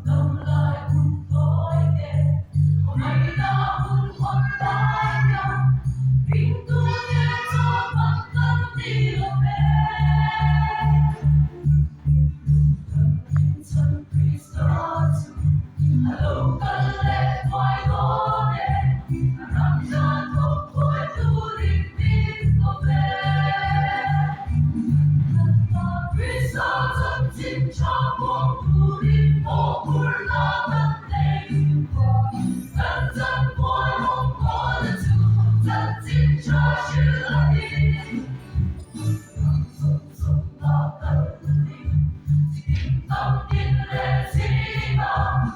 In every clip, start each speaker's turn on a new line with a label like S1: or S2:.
S1: Tâm lại buồn tối đen, mây đã buồn khuất lại nhau. Pintunya terpakan di lembek, insan Kristus, halo kalek wai gode, ramdan kopoi turing bin kobe. Kristus cinta turing opur naman leng, kantan boy opor tu, cinta syurga. Tâm tin lên sĩ nào,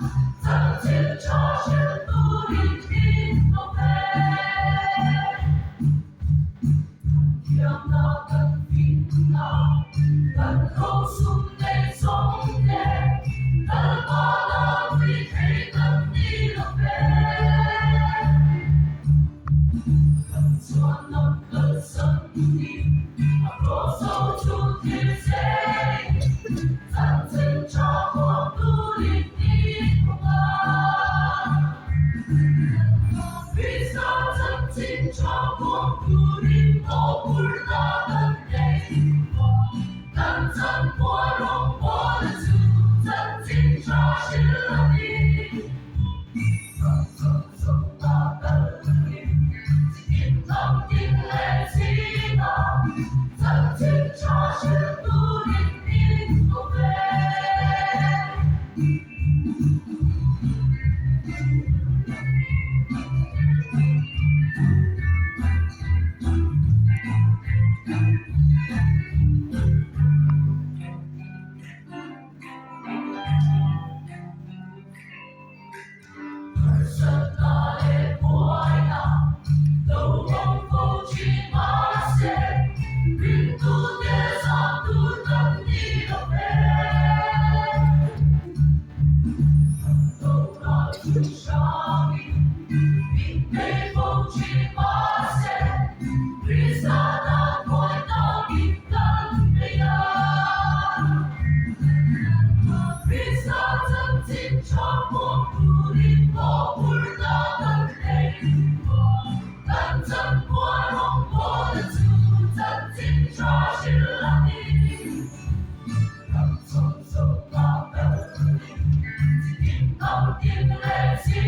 S1: chân chiến cho sự tu đi tin công về. Kiềm nào cần phim nào, cần khâu xuống đây sống đêm, cần có là vì thế cần đi làm về. Cần cho năm cơn sân đi, mà có sâu chút thiên sẽ. Chân chính cho cuộc tu đi tin của ta. Vì sao chân chính cho cuộc tu đi, ô bùi ta gần đây. Cần chân của